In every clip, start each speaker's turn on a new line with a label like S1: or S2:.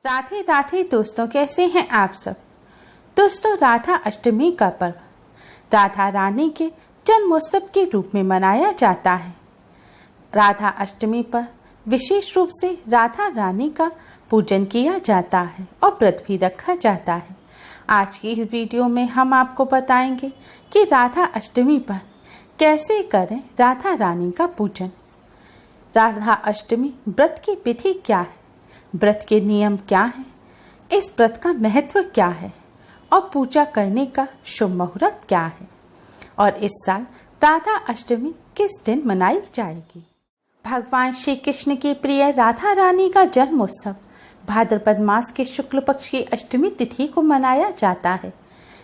S1: राधे राधे दोस्तों, कैसे हैं आप सब। दोस्तों, राधा अष्टमी का पर्व राधा रानी के जन्मोत्सव के रूप में मनाया जाता है। राधा अष्टमी पर विशेष रूप से राधा रानी का पूजन किया जाता है और व्रत भी रखा जाता है। आज की इस वीडियो में हम आपको बताएंगे कि राधा अष्टमी पर कैसे करें राधा रानी का पूजन। राधा अष्टमी व्रत की विधि क्या है, व्रत के नियम क्या हैं, इस व्रत का महत्व क्या है और पूजा करने का शुभ मुहूर्त क्या है और इस साल राधा अष्टमी किस दिन मनाई जाएगी। भगवान श्री कृष्ण की प्रिय राधा रानी का जन्मोत्सव भाद्रपद मास के शुक्ल पक्ष की अष्टमी तिथि को मनाया जाता है।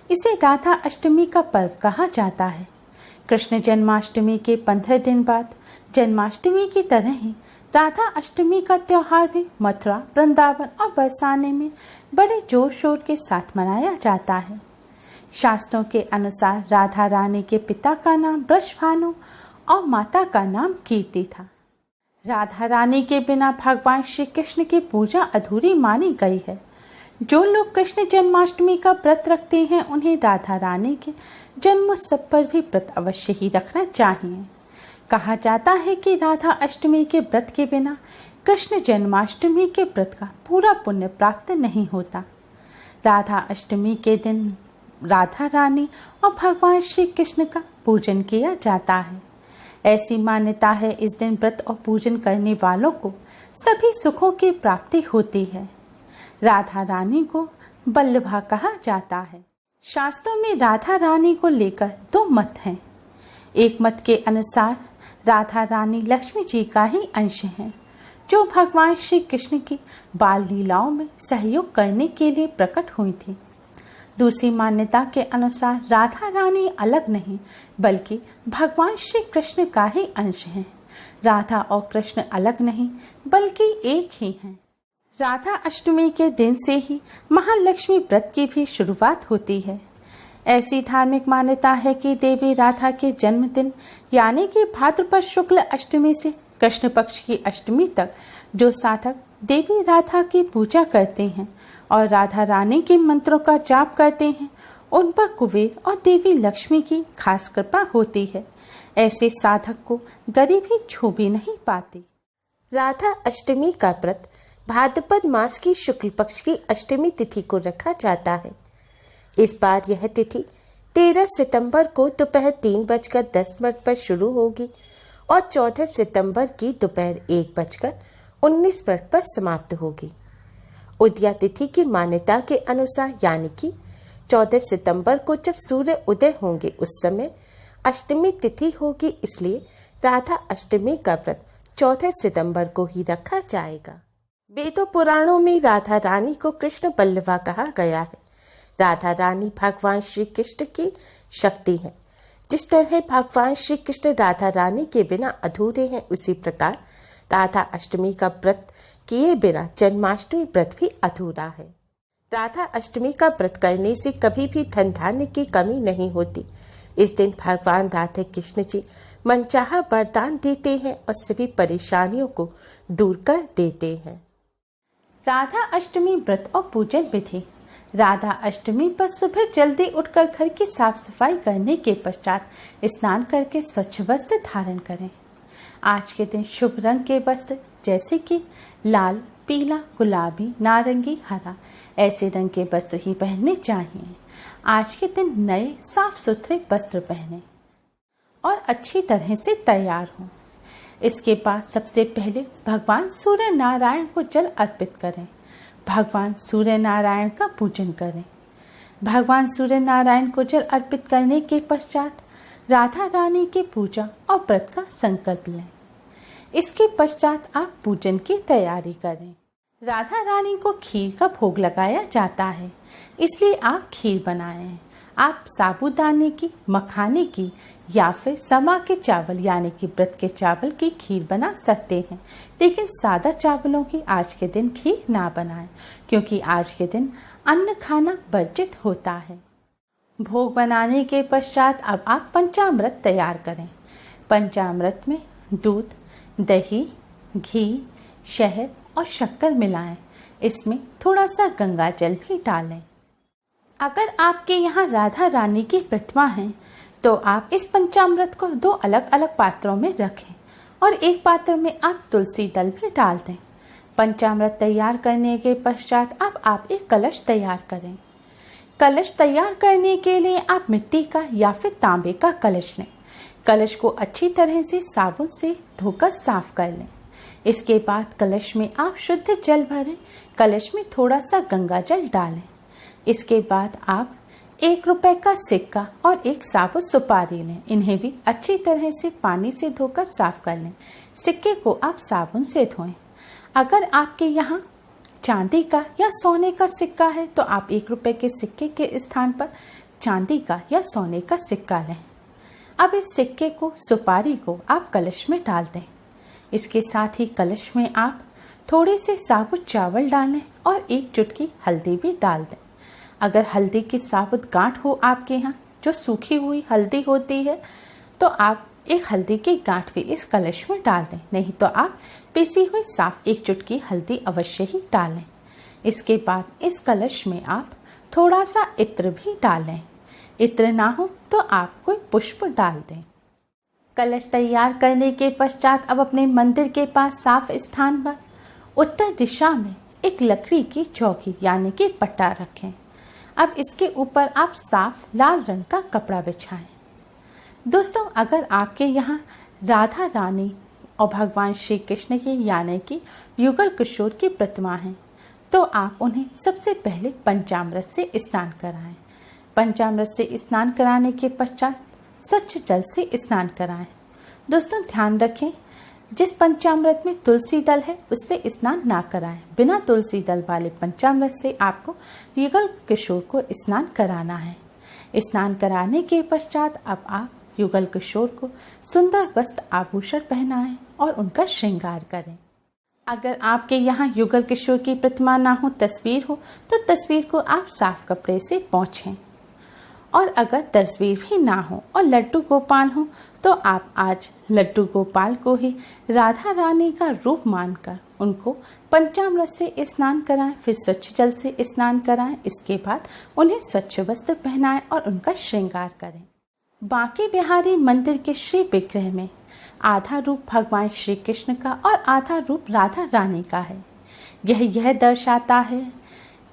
S1: इसे राधा अष्टमी का पर्व कहा जाता है। कृष्ण जन्माष्टमी के 15 दिन बाद जन्माष्टमी की तरह ही राधा अष्टमी का त्योहार भी मथुरा, वृंदावन और बरसाने में बड़े जोर शोर के साथ मनाया जाता है। शास्त्रों के अनुसार राधा रानी के पिता का नाम वृषभानु और माता का नाम कीर्ति था। राधा रानी के बिना भगवान श्री कृष्ण की पूजा अधूरी मानी गई है। जो लोग कृष्ण जन्माष्टमी का व्रत रखते हैं उन्हें राधा रानी के जन्मोत्सव पर भी व्रत अवश्य ही रखना चाहिए। कहा जाता है कि राधा अष्टमी के व्रत के बिना कृष्ण जन्माष्टमी के व्रत का पूरा पुण्य प्राप्त नहीं होता। राधा अष्टमी के दिन राधा रानी और भगवान श्री कृष्ण का पूजन किया जाता है। ऐसी मान्यता है इस दिन व्रत और पूजन करने वालों को सभी सुखों की प्राप्ति होती है। राधा रानी को बल्लभा कहा जाता है। शास्त्रों में राधा रानी को लेकर 2 मत हैं। एक मत के अनुसार राधा रानी लक्ष्मी जी का ही अंश हैं, जो भगवान श्री कृष्ण की बाल लीलाओं में सहयोग करने के लिए प्रकट हुई थी। दूसरी मान्यता के अनुसार राधा रानी अलग नहीं बल्कि भगवान श्री कृष्ण का ही अंश हैं। राधा और कृष्ण अलग नहीं बल्कि एक ही हैं। राधा अष्टमी के दिन से ही महालक्ष्मी व्रत की भी शुरुआत होती है। ऐसी धार्मिक मान्यता है कि देवी राधा के जन्मदिन यानी कि भाद्रपद शुक्ल अष्टमी से कृष्ण पक्ष की अष्टमी तक जो साधक देवी राधा की पूजा करते हैं और राधा रानी के मंत्रों का जाप करते हैं उन पर कुबेर और देवी लक्ष्मी की खास कृपा होती है। ऐसे साधक को गरीबी छू भी नहीं पाती।
S2: राधा अष्टमी का व्रत भाद्रपद मास की शुक्ल पक्ष की अष्टमी तिथि को रखा जाता है। इस बार यह तिथि 13 सितंबर को दोपहर 3:10 पर शुरू होगी और 14 सितंबर की दोपहर 1:19 पर समाप्त होगी। उदया तिथि की मान्यता के अनुसार यानी कि 14 सितंबर को जब सूर्य उदय होंगे उस समय अष्टमी तिथि होगी, इसलिए राधा अष्टमी का व्रत 14 सितंबर को ही रखा जाएगा। वेदों पुराणों में राधा रानी को कृष्ण बल्लभा कहा गया है। राधा रानी भगवान श्री कृष्ण की शक्ति है। जिस तरह भगवान श्री कृष्ण राधा रानी के बिना अधूरे हैं, उसी प्रकार राधा अष्टमी का व्रत किए बिना जन्माष्टमी व्रत भी अधूरा है। राधा अष्टमी का व्रत करने से कभी भी धन धान्य की कमी नहीं होती। इस दिन भगवान राधा कृष्ण जी मनचाहा वरदान देते हैं और सभी परेशानियों को दूर कर देते हैं।
S1: राधा अष्टमी व्रत और पूजन विधि। राधा अष्टमी पर सुबह जल्दी उठकर घर की साफ सफाई करने के पश्चात स्नान करके स्वच्छ वस्त्र धारण करें। आज के दिन शुभ रंग के वस्त्र जैसे कि लाल, पीला, गुलाबी, नारंगी, हरा ऐसे रंग के वस्त्र ही पहनने चाहिए। आज के दिन नए साफ सुथरे वस्त्र पहनें और अच्छी तरह से तैयार हों। इसके बाद सबसे पहले भगवान सूर्य नारायण को जल अर्पित करें। भगवान सूर्य नारायण का पूजन करें। भगवान सूर्य नारायण को जल अर्पित करने के पश्चात राधा रानी की पूजा और व्रत का संकल्प लें। इसके पश्चात आप पूजन की तैयारी करें। राधा रानी को खीर का भोग लगाया जाता है, इसलिए आप खीर बनाएं। आप साबूदाने की, मखाने की या फिर समा के चावल यानी कि व्रत के चावल की खीर बना सकते हैं, लेकिन सादा चावलों की आज के दिन खीर ना बनाएं, क्योंकि आज के दिन अन्न खाना वर्जित होता है। भोग बनाने के पश्चात अब आप पंचामृत तैयार करें। पंचामृत में दूध, दही, घी, शहद और शक्कर मिलाएं। इसमें थोड़ा सा गंगा जल भी डालें। अगर आपके यहाँ राधा रानी की प्रतिमा है तो आप इस पंचामृत को 2 अलग अलग पात्रों में रखें और एक पात्र में आप तुलसी दल भी डाल दें। पंचामृत तैयार करने के पश्चात अब आप एक कलश तैयार करें। कलश तैयार करने के लिए आप मिट्टी का या फिर तांबे का कलश लें। कलश को अच्छी तरह से साबुन से धोकर साफ कर लें। इसके बाद कलश में आप शुद्ध जल भरें। कलश में थोड़ा सा गंगा जल डालें। इसके बाद आप 1 रुपए का सिक्का और एक साबुत सुपारी लें। इन्हें भी अच्छी तरह से पानी से धोकर साफ कर लें। सिक्के को आप साबुन से धोएं। अगर आपके यहाँ चांदी का या सोने का सिक्का है तो आप 1 रुपए के सिक्के के स्थान पर चांदी का या सोने का सिक्का लें। अब इस सिक्के को, सुपारी को आप कलश में डाल दें। इसके साथ ही कलश में आप थोड़े से साबुत चावल डालें और 1 चुटकी हल्दी भी डाल दें। अगर हल्दी की साबुत गांठ हो आपके यहाँ, जो सूखी हुई हल्दी होती है, तो आप 1 हल्दी की गांठ भी इस कलश में डाल दें। नहीं तो आप पीसी हुई साफ 1 चुटकी हल्दी अवश्य ही डालें। इसके बाद इस कलश में आप थोड़ा सा इत्र भी डालें। इत्र ना हो तो आप कोई पुष्प डाल दें। कलश तैयार करने के पश्चात अब अपने मंदिर के पास साफ स्थान पर उत्तर दिशा में एक लकड़ी की चौकी यानी कि पट्टा रखें। अब इसके ऊपर आप साफ लाल रंग का कपड़ा बिछाएं। दोस्तों, अगर आपके यहाँ राधा रानी और भगवान श्री कृष्ण की यानी कि युगल किशोर की प्रतिमा है तो आप उन्हें सबसे पहले पंचामृत से स्नान कराएं। पंचामृत से स्नान कराने के पश्चात स्वच्छ जल से स्नान कराएं। दोस्तों, ध्यान रखें, जिस पंचामृत में तुलसी दल है उससे स्नान ना कराएं। बिना तुलसी दल वाले पंचामृत से आपको युगल किशोर को स्नान कराना है। स्नान कराने के पश्चात अब आप युगल किशोर को सुंदर वस्त्र आभूषण पहनाएं और उनका श्रृंगार करें। अगर आपके यहाँ युगल किशोर की प्रतिमा ना हो, तस्वीर हो, तो तस्वीर को आप साफ कपड़े से पोंछें। और अगर तस्वीर भी ना हो और लड्डू गोपाल हो तो आप आज लड्डू गोपाल को ही राधा रानी का रूप मानकर उनको पंचामृत से स्नान कराएं, फिर स्वच्छ जल से स्नान कराएं। इसके बाद उन्हें स्वच्छ वस्त्र पहनाएं और उनका श्रृंगार करें। बांके बिहारी मंदिर के श्री विग्रह में आधा रूप भगवान श्री कृष्ण का और आधा रूप राधा रानी का है। यह दर्शाता है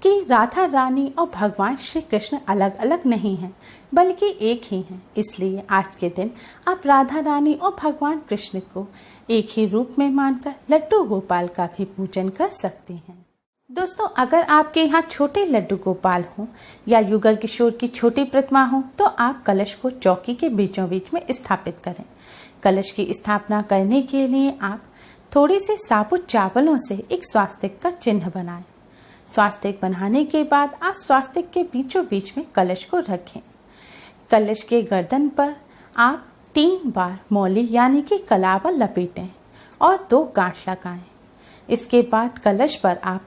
S1: कि राधा रानी और भगवान श्री कृष्ण अलग अलग नहीं हैं, बल्कि एक ही हैं। इसलिए आज के दिन आप राधा रानी और भगवान कृष्ण को एक ही रूप में मानकर लड्डू गोपाल का भी पूजन कर सकते हैं। दोस्तों, अगर आपके यहाँ छोटे लड्डू गोपाल हों या युगल किशोर की छोटी प्रतिमा हो तो आप कलश को चौकी के बीचों बीच में स्थापित करें। कलश की स्थापना करने के लिए आप थोड़े से साबुत चावलों से एक स्वास्तिक का चिन्ह बनाएं। स्वास्तिक बनाने के बाद आप स्वास्तिक के बीचों बीच में कलश को रखें। कलश के गर्दन पर आप 3 बार मौली यानी कि कलावा लपेटें और 2 गांठ लगाएं। इसके बाद कलश पर आप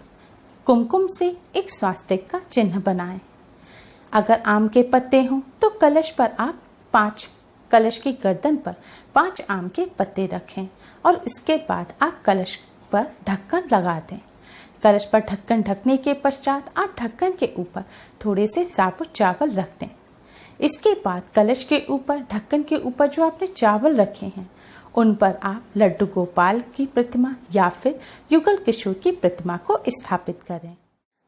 S1: कुमकुम से एक स्वास्तिक का चिन्ह बनाएं। अगर आम के पत्ते हों तो कलश की गर्दन पर 5 आम के पत्ते रखें और इसके बाद आप कलश पर ढक्कन लगा दें। कलश पर ढक्कन ढकने के पश्चात आप ढक्कन के ऊपर थोड़े से साबुत चावल रख दें। इसके बाद कलश के ऊपर, ढक्कन के ऊपर जो आपने चावल रखे हैं उन पर आप लड्डू गोपाल की प्रतिमा या फिर युगल किशोर की प्रतिमा को स्थापित करें।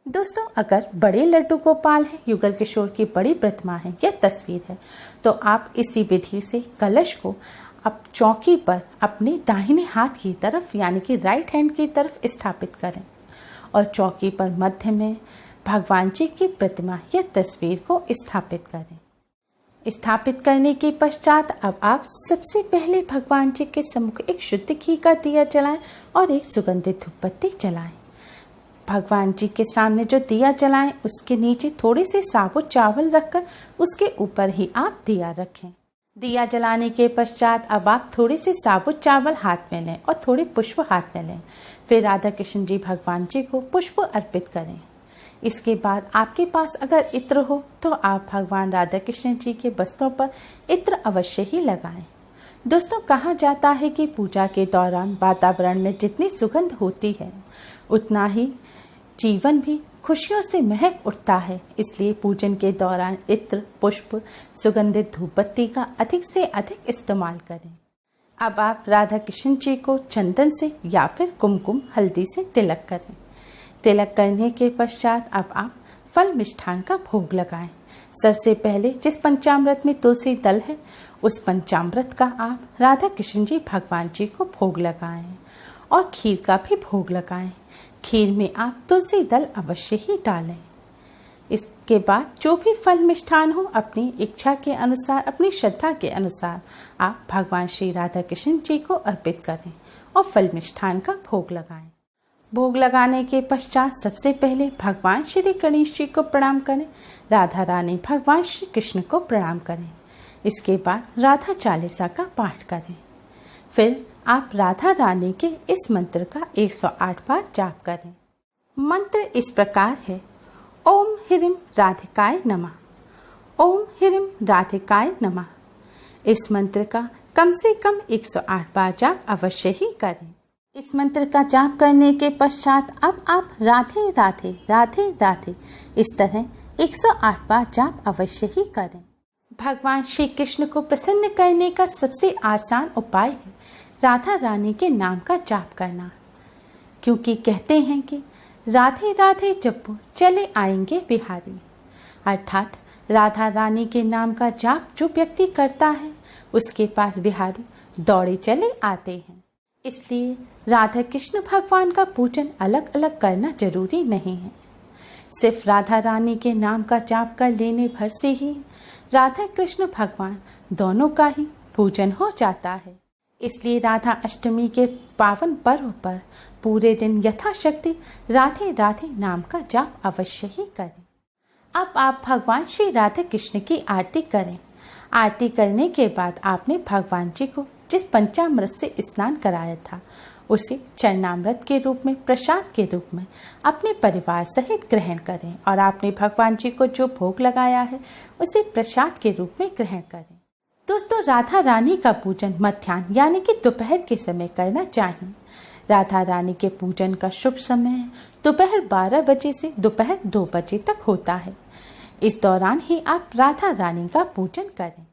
S1: दोस्तों, अगर बड़े लड्डू गोपाल हैं, युगल किशोर की बड़ी प्रतिमा है या तस्वीर है तो आप इसी विधि से कलश को अब चौकी पर अपने दाहिने हाथ की तरफ यानी कि राइट हैंड की तरफ स्थापित करें और चौकी पर मध्य में भगवान जी की प्रतिमा या तस्वीर को स्थापित करें। स्थापित करने के पश्चात अब आप सबसे पहले भगवान जी के सम्मुख एक शुद्ध घी का दिया जलाएं और एक सुगंधित धूपबत्ती जलाएं। भगवान जी के सामने जो दिया जलाएं उसके नीचे थोड़े से साबुत चावल रखकर उसके ऊपर ही आप दिया रखें। दिया जलाने के पश्चात अब आप थोड़े से साबुत चावल हाथ में लें और थोड़े पुष्प हाथ में लें। फिर राधा कृष्ण जी भगवान जी को पुष्प अर्पित करें। इसके बाद आपके पास अगर इत्र हो तो आप भगवान राधा कृष्ण जी के वस्त्रों पर इत्र अवश्य ही लगाएं। दोस्तों, कहा जाता है कि पूजा के दौरान वातावरण में जितनी सुगंध होती है उतना ही जीवन भी खुशियों से महक उठता है। इसलिए पूजन के दौरान इत्र, पुष्प, सुगंधित धूपबत्ती का अधिक से अधिक इस्तेमाल करें। अब आप राधा कृष्ण जी को चंदन से या फिर कुमकुम हल्दी से तिलक करें। तिलक करने के पश्चात अब आप फल मिष्ठान का भोग लगाएं। सबसे पहले जिस पंचामृत में तुलसी दल है उस पंचामृत का आप राधा कृष्ण जी भगवान जी को भोग लगाएं और खीर का भी भोग लगाएं। खीर में आप तुलसी दल अवश्य ही डालें। इसके बाद जो भी फल मिष्ठान हो अपनी इच्छा के अनुसार, अपनी श्रद्धा के अनुसार आप भगवान श्री राधा कृष्ण जी को अर्पित करें और फल मिष्ठान का भोग लगाएं। भोग लगाने के पश्चात सबसे पहले भगवान श्री गणेश जी को प्रणाम करें। राधा रानी भगवान श्री कृष्ण को प्रणाम करें। इसके बाद राधा चालीसा का पाठ करें। फिर आप राधा रानी के इस मंत्र का 108 बार जाप करें। मंत्र इस प्रकार है: ओम ह्रीं राधिकाय नमः। ओम ह्रीं राधिकाय नमः। इस मंत्र का कम से कम 108 बार जाप अवश्य ही करें। इस मंत्र का जाप करने के पश्चात अब आप राधे राधे राधे राधे इस तरह 108 बार जाप अवश्य ही करें। भगवान श्री कृष्ण को प्रसन्न करने का सबसे आसान उपाय है राधा रानी के नाम का जाप करना, क्योंकि कहते हैं कि राधे राधे जपो चले आएंगे बिहारी, अर्थात राधा रानी के नाम का जाप जो व्यक्ति करता है उसके पास बिहारी दौड़े चले आते हैं। इसलिए राधा कृष्ण भगवान का पूजन अलग अलग करना जरूरी नहीं है। सिर्फ राधा रानी के नाम का जाप कर लेने भर से ही राधा कृष्ण भगवान दोनों का ही पूजन हो जाता है। इसलिए राधा अष्टमी के पावन पर्व पर पूरे दिन यथाशक्ति राधे राधे नाम का जाप अवश्य ही करें। अब आप भगवान श्री राधा कृष्ण की आरती करें। आरती करने के बाद आपने भगवान जी को जिस पंचामृत से स्नान कराया था उसे चरणामृत के रूप में, प्रसाद के रूप में अपने परिवार सहित ग्रहण करें और आपने भगवान जी को जो भोग लगाया है उसे प्रसाद के रूप में ग्रहण करें। दोस्तों, राधा रानी का पूजन मध्याह्न यानी कि दोपहर के समय करना चाहिए। राधा रानी के पूजन का शुभ समय दोपहर 12 बजे से दोपहर 2 बजे तक होता है। इस दौरान ही आप राधा रानी का पूजन करें।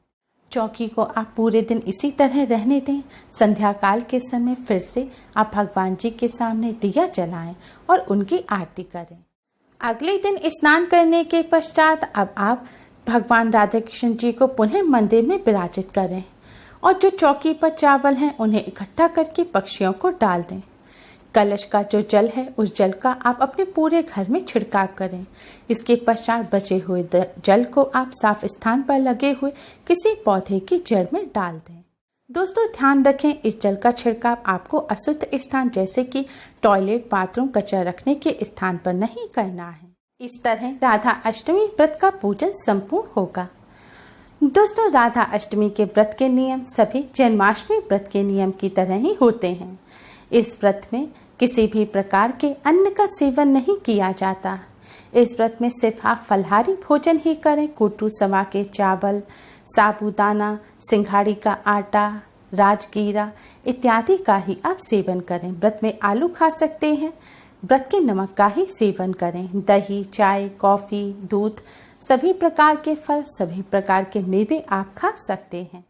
S1: चौकी को आप पूरे दिन इसी तरह रहने दें। संध्या काल के समय फिर से आप भगवान जी के सामने दिया जलाएं और उनकी आरती करें। अगले दिन स्नान करने के पश्चात अब आप भगवान राधा कृष्ण जी को पुनः मंदिर में विराजित करें और जो चौकी पर चावल हैं उन्हें इकट्ठा करके पक्षियों को डाल दें। कलश का जो जल है उस जल का आप अपने पूरे घर में छिड़काव करें। इसके पश्चात बचे हुए जल को आप साफ स्थान पर लगे हुए किसी पौधे की जड़ में डाल दें। दोस्तों, ध्यान रखें इस जल का छिड़काव आपको अशुद्ध स्थान जैसे कि टॉयलेट, बाथरूम, कचरा रखने के स्थान पर नहीं करना है। इस तरह राधा अष्टमी व्रत का पूजन संपूर्ण होगा। दोस्तों, राधा अष्टमी के व्रत के नियम सभी जन्माष्टमी व्रत के नियम की तरह ही होते हैं। इस व्रत में किसी भी प्रकार के अन्न का सेवन नहीं किया जाता। इस व्रत में सिर्फ आप फलाहारी भोजन ही करें। कोटू सवा के चावल, साबूदाना, सिंघाड़ी का आटा, राजगीरा इत्यादि का ही आप सेवन करें। व्रत में आलू खा सकते हैं। व्रत के नमक का ही सेवन करें। दही, चाय, कॉफ़ी, दूध, सभी प्रकार के फल, सभी प्रकार के मेवे आप खा सकते हैं।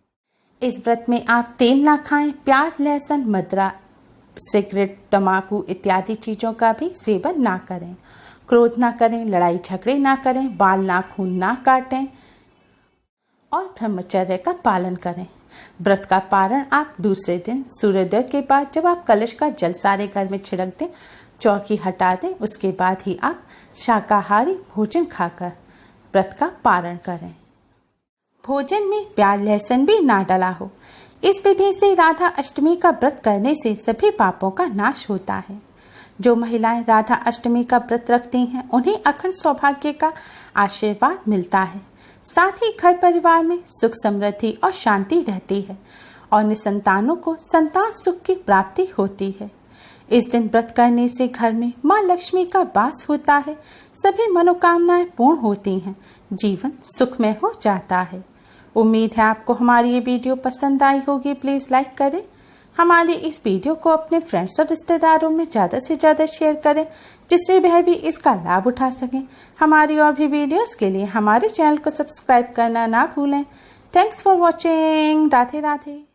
S1: इस व्रत में आप तेल ना खाएं। प्याज, लहसुन, मदिरा, सिगरेट, तम्बाकू इत्यादि चीज़ों का भी सेवन ना करें। क्रोध ना करें, लड़ाई झगड़े ना करें, बाल नाखून ना काटें और ब्रह्मचर्य का पालन करें। व्रत का पारण आप दूसरे दिन सूर्योदय के बाद जब आप कलश का जल सारे घर में छिड़क दें, चौकी हटा दें, उसके बाद ही आप शाकाहारी भोजन खाकर व्रत का पारण करें। भोजन में प्याज, लहसुन भी ना डला हो। इस विधि से राधा अष्टमी का व्रत करने से सभी पापों का नाश होता है। जो महिलाएं राधा अष्टमी का व्रत रखती हैं उन्हें अखंड सौभाग्य का आशीर्वाद मिलता है। साथ ही घर परिवार में सुख, समृद्धि और शांति रहती है और निसंतानों को संतान सुख की प्राप्ति होती है। इस दिन व्रत करने से घर में माँ लक्ष्मी का वास होता है। सभी मनोकामनाएं पूर्ण होती हैं। जीवन सुखमय हो जाता है। उम्मीद है आपको हमारी ये वीडियो पसंद आई होगी। प्लीज़ लाइक करें। हमारी इस वीडियो को अपने फ्रेंड्स और रिश्तेदारों में ज़्यादा से ज़्यादा शेयर करें जिससे वह भी इसका लाभ उठा सकें। हमारी और भी वीडियोस के लिए हमारे चैनल को सब्सक्राइब करना ना भूलें। Thanks for watching. Radhe Radhe.